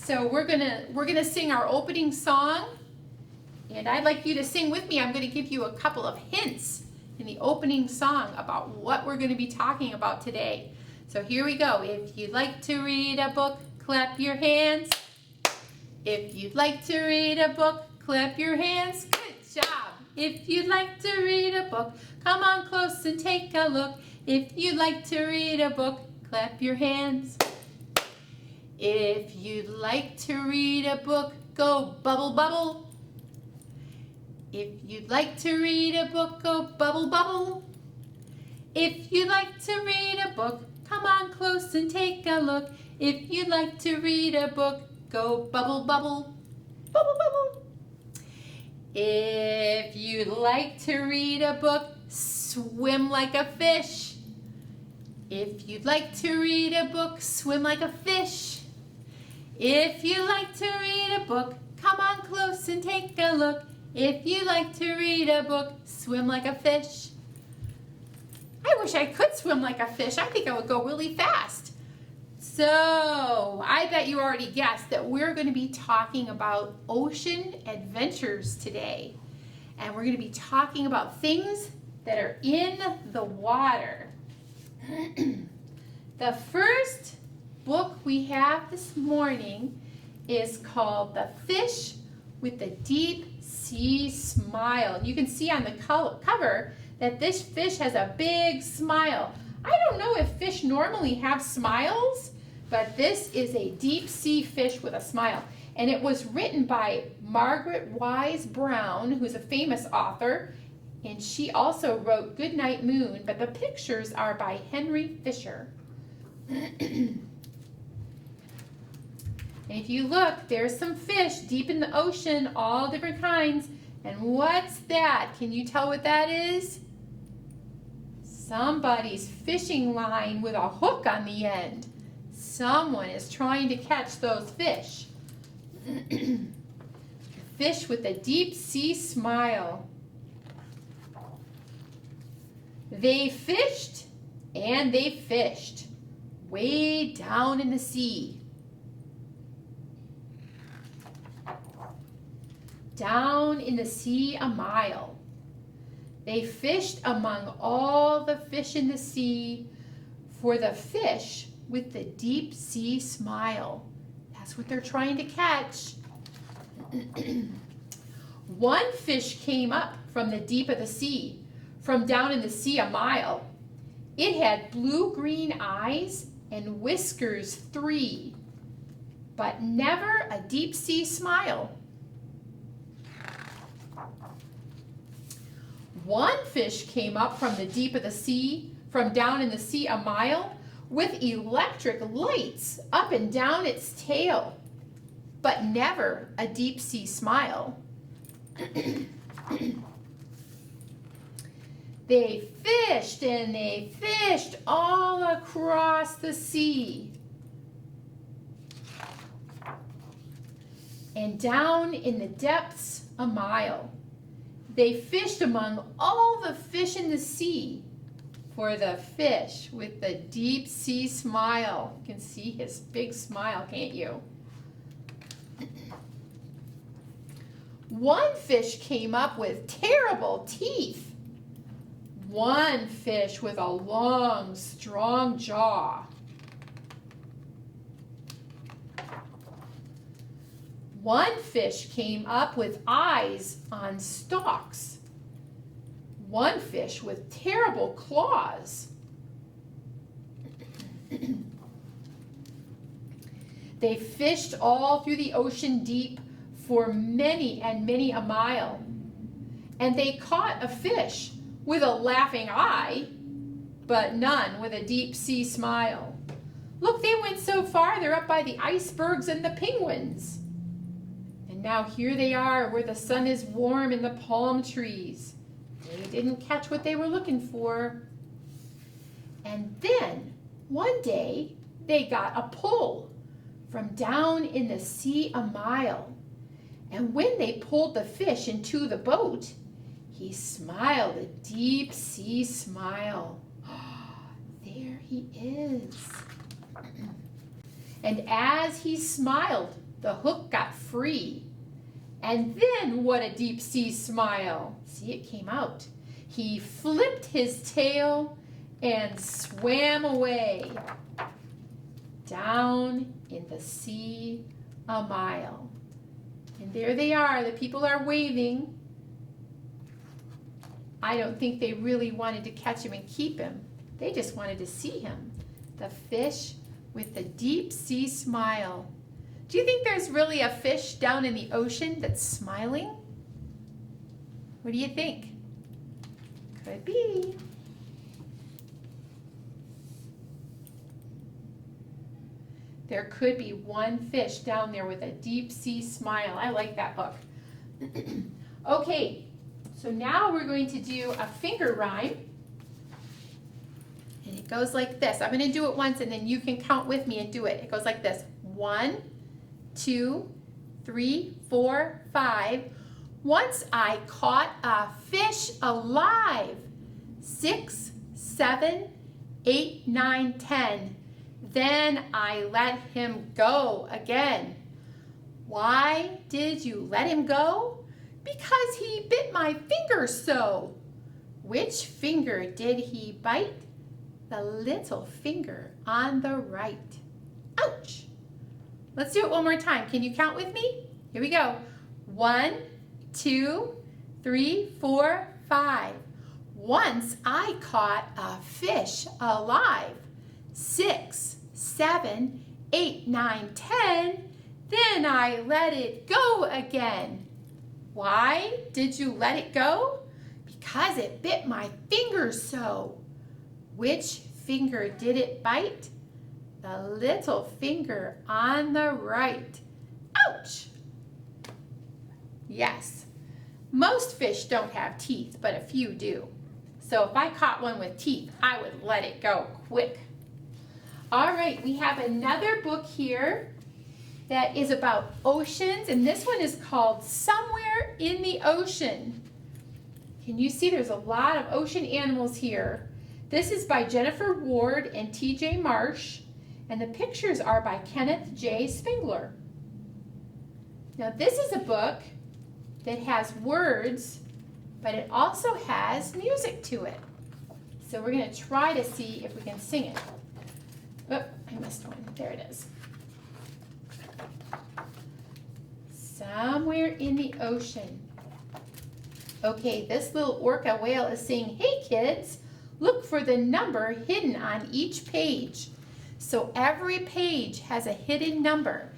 So we're gonna sing our opening song, and I'd like you to sing with me. I'm gonna give you a couple of hints in the opening song about what we're gonna be talking about today. So here we go. If you'd like to read a book, clap your hands. If you'd like to read a book, clap your hands. Good job. If you'd like to read a book, come on close and take a look. If you'd like to read a book, clap your hands. If you'd like to read a book, go bubble, bubble. If you'd like to read a book, go bubble, bubble. If you'd like to read a book, come on close and take a look. If you'd like to read a book, go bubble, bubble, bubble, bubble. If you'd like to read a book, swim like a fish. If you'd like to read a book, swim like a fish. If you like to read a book, come on close and take a look. If you like to read a book, swim like a fish. I wish I could swim like a fish. I think I would go really fast. So, I bet you already guessed that we're going to be talking about ocean adventures today. And we're going to be talking about things that are in the water. The first book we have this morning is called The Fish with the Deep Sea Smile. You can see on the cover that this fish has a big smile. I don't know if fish normally have smiles, but this is a deep sea fish with a smile. And it was written by Margaret Wise Brown, who's a famous author, and she also wrote Goodnight Moon, but the pictures are by Henry Fisher. And if you look, there's some fish deep in the ocean, all different kinds. And what's that? Can you tell what that is? Somebody's fishing line with a hook on the end. Someone is trying to catch those fish. Fish with a deep sea smile. They fished and they fished way down in the sea. Down in the sea a mile. They fished among all the fish in the sea for the fish with the deep sea smile. That's what they're trying to catch. One fish came up from the deep of the sea, from down in the sea a mile. It had blue-green eyes and whiskers 3, but never a deep sea smile. One fish came up from the deep of the sea, from down in the sea a mile, with electric lights up and down its tail, but never a deep sea smile. They fished and they fished all across the sea. And down in the depths a mile. They fished among all the fish in the sea for the fish with the deep sea smile. You can see his big smile, can't you? One fish came up with terrible teeth. One fish with a long, strong jaw. One fish came up with eyes on stalks. One fish with terrible claws. They fished all through the ocean deep for many and many a mile. And they caught a fish with a laughing eye, but none with a deep sea smile. Look, they went so far, they're up by the icebergs and the penguins. And now here they are where the sun is warm in the palm trees. They didn't catch what they were looking for. And then, one day, they got a pull from down in the sea a mile. And when they pulled the fish into the boat, he smiled a deep sea smile. There he is. And as he smiled, The hook got free. And then what a deep sea smile. See, it came out. He flipped his tail and swam away. Down in the sea a mile. And there they are. The people are waving. I don't think they really wanted to catch him and keep him. They just wanted to see him. The fish with the deep sea smile. Do you think there's really a fish down in the ocean that's smiling? What do you think? Could be. There could be one fish down there with a deep sea smile. I like that book. Okay, so now we're going to do a finger rhyme. And it goes like this. I'm going to do it once and then you can count with me and do it. It goes like this. 1, 2, 3, 4, 5. Once I caught a fish alive. 6, 7, 8, 9, 10. Then I let him go again. Why did you let him go? Because he bit my finger so. Which finger did he bite? The little finger on the right. Ouch! Let's do it one more time. Can you count with me? Here we go. 1, 2, 3, 4, 5. Once I caught a fish alive. 6, 7, 8, 9, 10. Then I let it go again. Why did you let it go? Because it bit my finger so. Which finger did it bite? The little finger on the right. Ouch! Yes, most fish don't have teeth, but a few do. So if I caught one with teeth, I would let it go quick. All right, we have another book here that is about oceans, and this one is called Somewhere in the Ocean. Can you see there's a lot of ocean animals here? This is by Jennifer Ward and T.J. Marsh, and the pictures are by Kenneth J. Spengler. Now this is a book that has words, but it also has music to it. So we're going to try to see if we can sing it. Oh, I missed one. There it is. Somewhere in the ocean. Okay, this little orca whale is saying, hey kids, look for the number hidden on each page. So every page has a hidden number.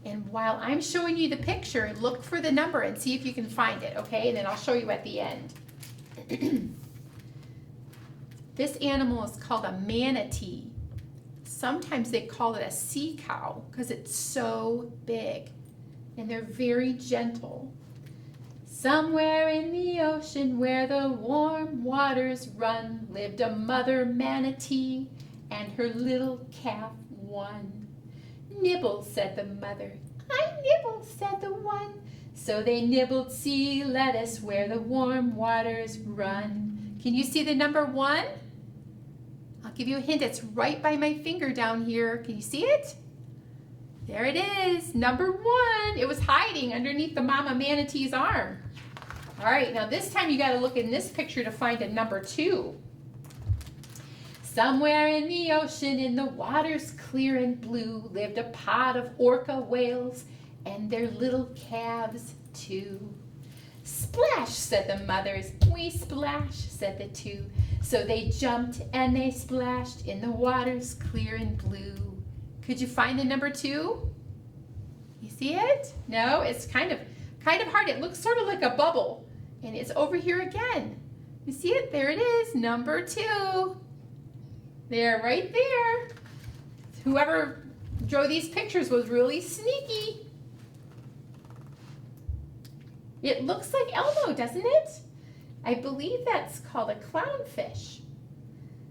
And while I'm showing you the picture, look for the number and see if you can find it, okay? And then I'll show you at the end. This animal is called a manatee. Sometimes they call it a sea cow because it's so big. And they're very gentle. Somewhere in the ocean where the warm waters run lived a mother manatee and her little calf one. Nibble, said the mother. I nibble, said the one. So they nibbled sea lettuce where the warm waters run. Can you see the number 1? I'll give you a hint. It's right by my finger down here. Can you see it? There it is, number 1. It was hiding underneath the mama manatee's arm. All right, now this time you got to look in this picture to find a number 2. Somewhere in the ocean, in the waters clear and blue, lived a pod of orca whales and their little calves too. Splash, said the mothers. We splash, said the two. So they jumped and they splashed in the waters clear and blue. Could you find the number 2? You see it? No, it's kind of hard. It looks sort of like a bubble, and it's over here again. You see it? There it is, number 2. There, right there. Whoever drew these pictures was really sneaky. It looks like Elmo, doesn't it? I believe that's called a clownfish.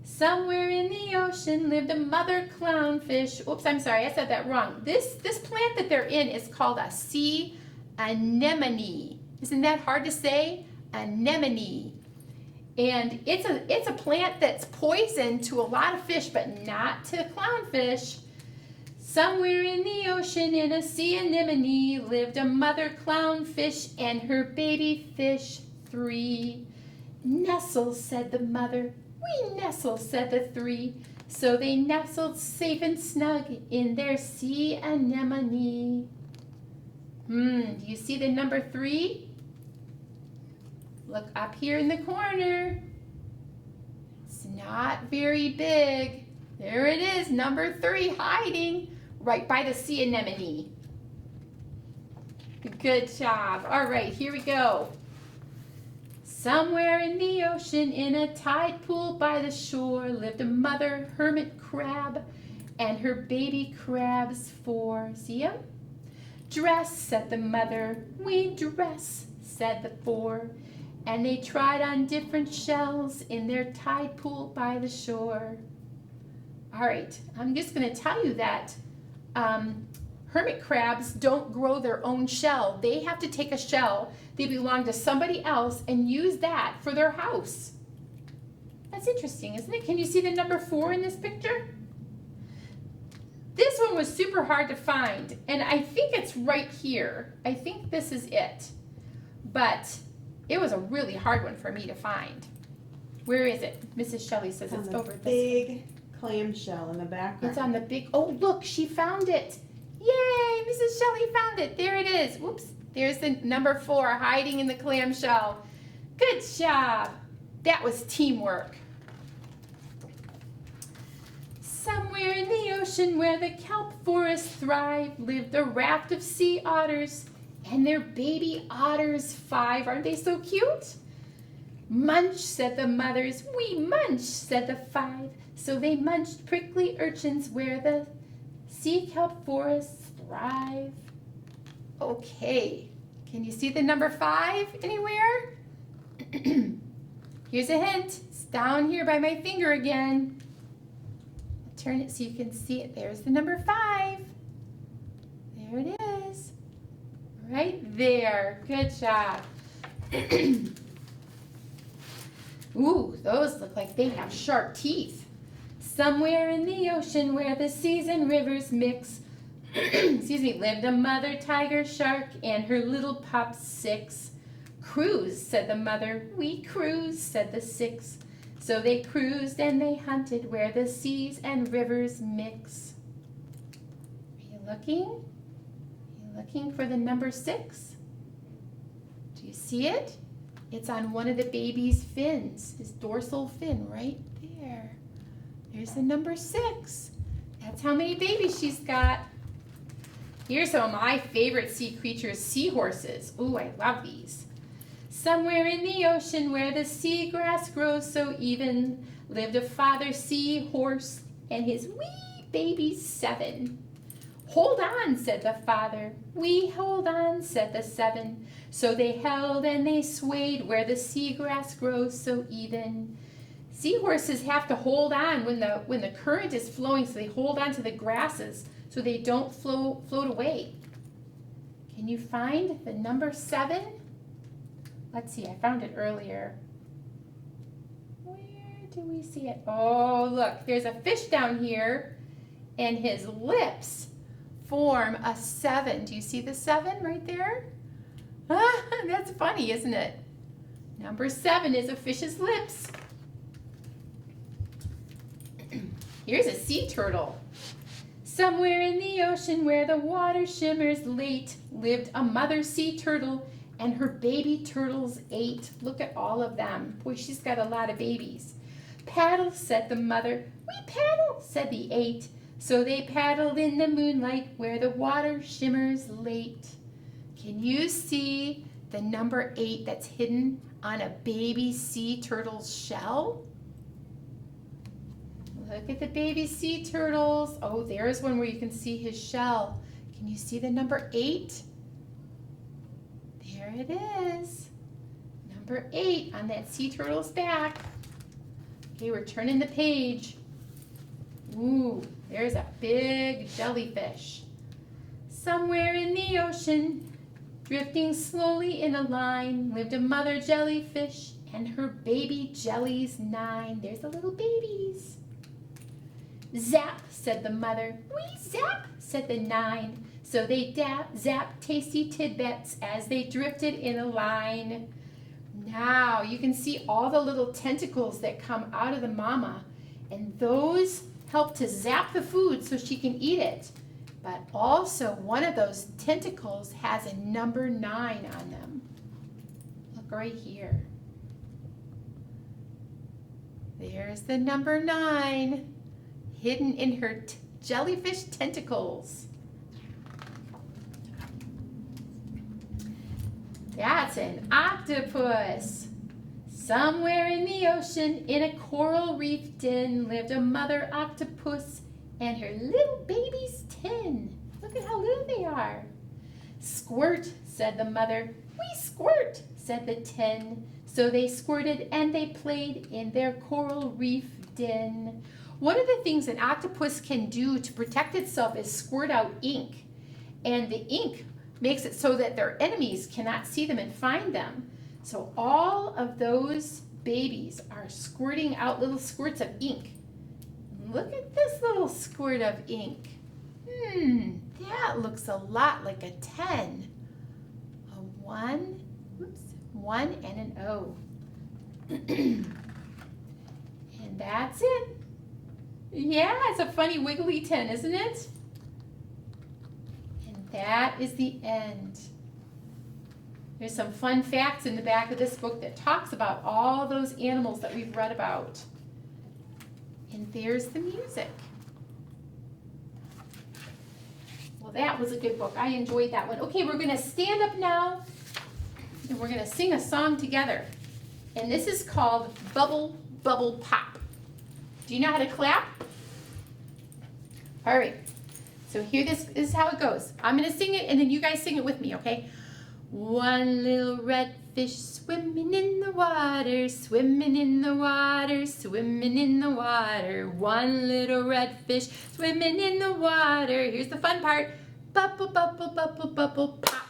Somewhere in the ocean lived a mother clownfish. Oops, I'm sorry, I said that wrong. This plant that they're in is called a sea anemone. Isn't that hard to say? Anemone. And it's a plant that's poison to a lot of fish, but not to clownfish. Somewhere in the ocean in a sea anemone lived a mother clownfish and her baby fish 3. Nestle, said the mother. We nestle, said the 3. So they nestled safe and snug in their sea anemone. Do you see the number 3? Look up here in the corner. It's not very big. There it is, number 3, hiding right by the sea anemone. Good job. All right, here we go. Somewhere in the ocean, in a tide pool by the shore, lived a mother hermit crab and her baby crabs 4. See them? Dress, said the mother. We dress, said the 4. And they tried on different shells in their tide pool by the shore. All right, I'm just going to tell you that hermit crabs don't grow their own shell. They have to take a shell they belong to somebody else and use that for their house. That's interesting, isn't it? Can you see the number 4 in this picture? This one was super hard to find, and I think it's right here. I think this is it, but it was a really hard one for me to find. Where is it? Mrs. Shelley says it's over this way. Big clamshell in the background. It's on the big, oh look, she found it. Yay, Mrs. Shelley found it. There it is. Whoops, there's the number 4 hiding in the clamshell. Good job. That was teamwork. Somewhere in the ocean where the kelp forests thrive lived a raft of sea otters and their baby otters 5. Aren't they so cute? Munch, said the mothers. We munch, said the 5. So they munched prickly urchins where the sea kelp forests thrive. Okay, can you see the number 5 anywhere? Here's a hint. It's down here by my finger again. I'll turn it so you can see it. There's the number 5. There it is. Right there. Good job. Ooh, those look like they have sharp teeth. Somewhere in the ocean where the seas and rivers mix, excuse me, lived a mother tiger shark and her little pups 6. Cruise, said the mother. We cruise, said the 6. So they cruised and they hunted where the seas and rivers mix. Are you looking? Are you looking for the number 6? Do you see it? It's on one of the baby's fins, his dorsal fin right there. There's the number 6. That's how many babies she's got. Here's some of my favorite sea creatures, seahorses. Ooh, I love these. Somewhere in the ocean where the seagrass grows so even, lived a father seahorse and his wee babies 7. Hold on, said the father. We hold on, said the 7. So they held and they swayed where the seagrass grows so even. Seahorses have to hold on when the current is flowing, so they hold on to the grasses so they don't float away. Can you find the number 7? Let's see, I found it earlier. Where do we see it? Oh, look, there's a fish down here, and his lips form a 7. Do you see the 7 right there? Ah, that's funny, isn't it? Number 7 is a fish's lips. Here's a sea turtle. Somewhere in the ocean where the water shimmers late lived a mother sea turtle and her baby turtles 8. Look at all of them. Boy, she's got a lot of babies. Paddle, said the mother. We paddle, said the 8. So they paddled in the moonlight where the water shimmers late. Can you see the number 8 that's hidden on a baby sea turtle's shell? Look at the baby sea turtles. Oh, there's one where you can see his shell. Can you see the number 8? There it is. Number 8 on that sea turtle's back. Okay, we're turning the page. Ooh, there's a big jellyfish. Somewhere in the ocean, drifting slowly in a line, lived a mother jellyfish and her baby jellies 9. There's the little babies. Zap, said the mother. Wee zap, said the 9. So they zapped tasty tidbits as they drifted in a line. Now you can see all the little tentacles that come out of the mama, and those help to zap the food so she can eat it. But also one of those tentacles has a number 9 on them. Look right here. There's the number 9 hidden in her jellyfish tentacles. That's an octopus. Somewhere in the ocean, in a coral reef den, lived a mother octopus and her little babies 10. Look at how little they are. Squirt, said the mother. We squirt, said the 10. So they squirted and they played in their coral reef den. One of the things an octopus can do to protect itself is squirt out ink. And the ink makes it so that their enemies cannot see them and find them. So all of those babies are squirting out little squirts of ink. Look at this little squirt of ink. That looks a lot like a 10. A 1, 1 and an O. And that's it. Yeah, it's a funny wiggly 10, isn't it? And that is the end. There's some fun facts in the back of this book that talks about all those animals that we've read about. And there's the music. Well, that was a good book. I enjoyed that one. Okay, we're going to stand up now and we're going to sing a song together. And this is called Bubble, Bubble, Pop. Do you know how to clap? All right. So here this is how it goes. I'm going to sing it and then you guys sing it with me, okay? One little red fish swimming in the water, swimming in the water, swimming in the water. One little red fish swimming in the water. Here's the fun part. Bubble, bubble, bubble, bubble, pop.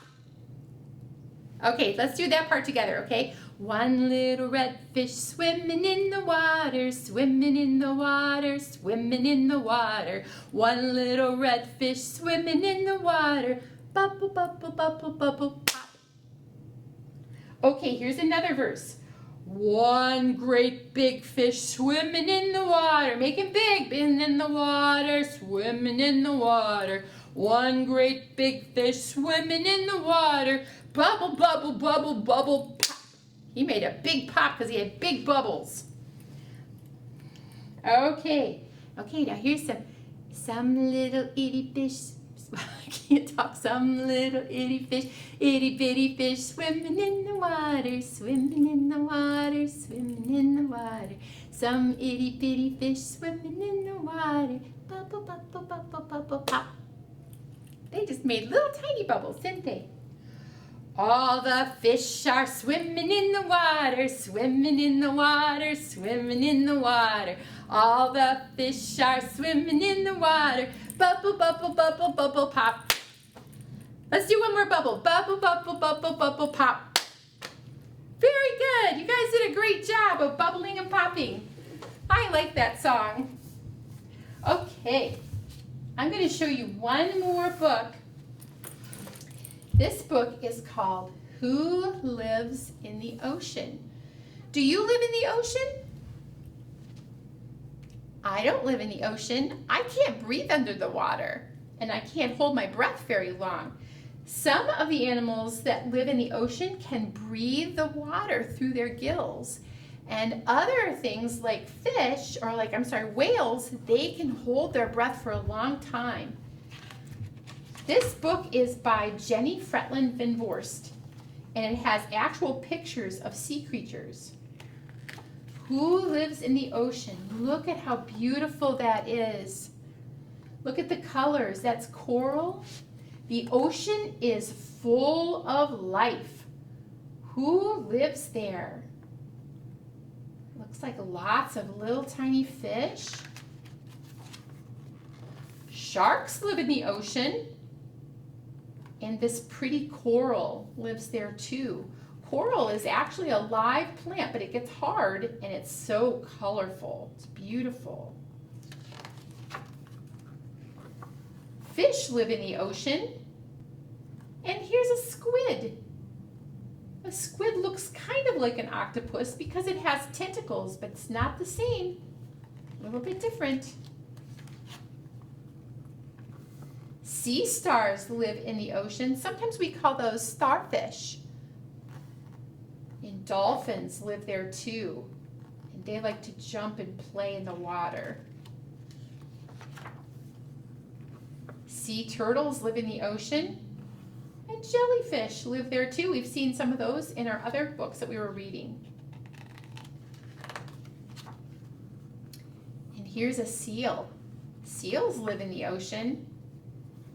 Okay, let's do that part together, okay? One little red fish swimming in the water, swimming in the water, swimming in the water. One little red fish swimming in the water. Bubble, bubble, bubble, bubble, pop. Okay, here's another verse. One great big fish swimming in the water. Make it big. Been in the water, swimming in the water. One great big fish swimming in the water. Bubble, bubble, bubble, bubble, pop. He made a big pop because he had big bubbles. Okay, now here's some little itty fish. I can't talk. Some little itty fish, itty bitty fish, swimming in the water, swimming in the water, swimming in the water. Some itty bitty fish swimming in the water. Bubble, bubble, bubble, bubble, pop. They just made little tiny bubbles, didn't they? All the fish are swimming in the water, swimming in the water, swimming in the water. All the fish are swimming in the water. Bubble, bubble, bubble, bubble, pop. Let's do one more bubble. Bubble, bubble, bubble, bubble, pop. Very good. You guys did a great job of bubbling and popping. I like that song. Okay. I'm going to show you one more book. This book is called Who Lives in the Ocean? Do you live in the ocean? I don't live in the ocean. I can't breathe under the water, and I can't hold my breath very long. Some of the animals that live in the ocean can breathe the water through their gills, and other things like fish, or whales, they can hold their breath for a long time. This book is by Jenny Fretland Van Vorst, and it has actual pictures of sea creatures. Who lives in the ocean? Look at how beautiful that is. Look at the colors. That's coral. The ocean is full of life. Who lives there? Looks like lots of little tiny fish. Sharks live in the ocean. And this pretty coral lives there too. Coral is actually a live plant, but it gets hard and it's so colorful. It's beautiful. fish live in the ocean. And here's a squid. A squid looks kind of like an octopus because it has tentacles, but it's not the same. A little bit different. Sea stars live in the ocean. Sometimes we call those starfish. And dolphins live there too. And they like to jump and play in the water. Sea turtles live in the ocean. And jellyfish live there too. We've seen some of those in our other books that we were reading. And here's a seal. Seals live in the ocean.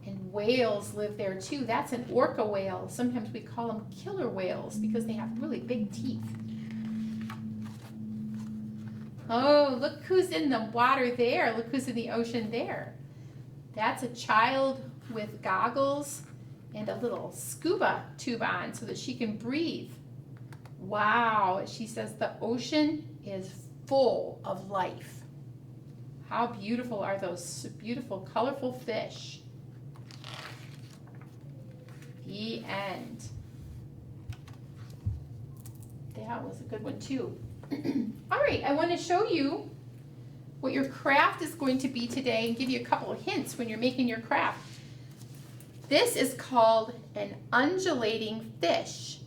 And whales live there too. That's an orca whale. Sometimes we call them killer whales because they have really big teeth. Oh, look who's in the water there. Look who's in the ocean there. That's a child with goggles and a little scuba tube on so that she can breathe. Wow, she says the ocean is full of life. How beautiful are those beautiful, colorful fish? The end. That was a good one too. All right, I want to show you what your craft is going to be today and give you a couple of hints when you're making your craft. This is called an undulating fish.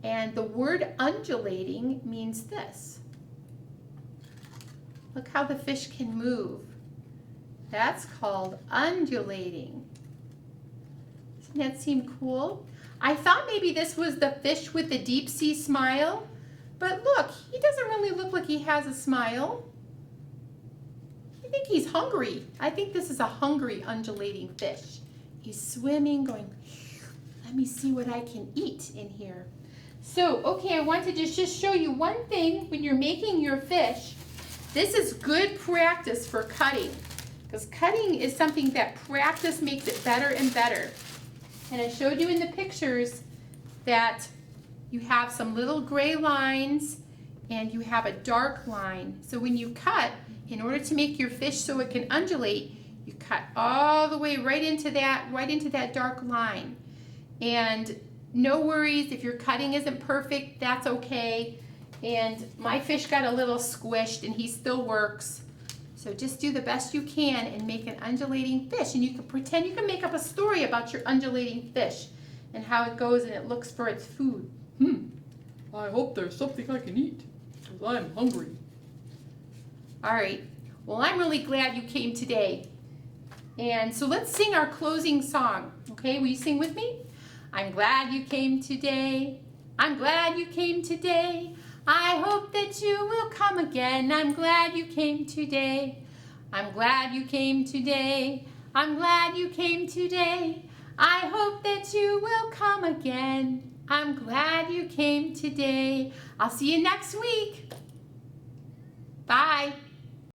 And the word undulating means this. Look how the fish can move. That's called undulating. Doesn't that seem cool? I thought maybe this was the fish with the deep sea smile, but look, he doesn't really look like he has a smile. I think he's hungry. I think this is a hungry undulating fish. He's swimming, going, let me see what I can eat in here. So, okay, I wanted to just show you one thing when you're making your fish. This is good practice for cutting, because cutting is something that practice makes it better and better. And I showed you in the pictures that you have some little gray lines and you have a dark line. So when you cut, in order to make your fish so it can undulate, you cut all the way right into that dark line. And no worries if your cutting isn't perfect, that's okay. And my fish got a little squished and he still works. So just do the best you can and make an undulating fish. And you can pretend you can make up a story about your undulating fish and how it goes and it looks for its food. I hope there's something I can eat because I'm hungry. All right, well, I'm really glad you came today. And so let's sing our closing song. Okay, will you sing with me? I'm glad you came today. I'm glad you came today. I hope that you will come again. I'm glad you came today. I'm glad you came today. I'm glad you came today. I hope that you will come again. I'm glad you came today. I'll see you next week. Bye.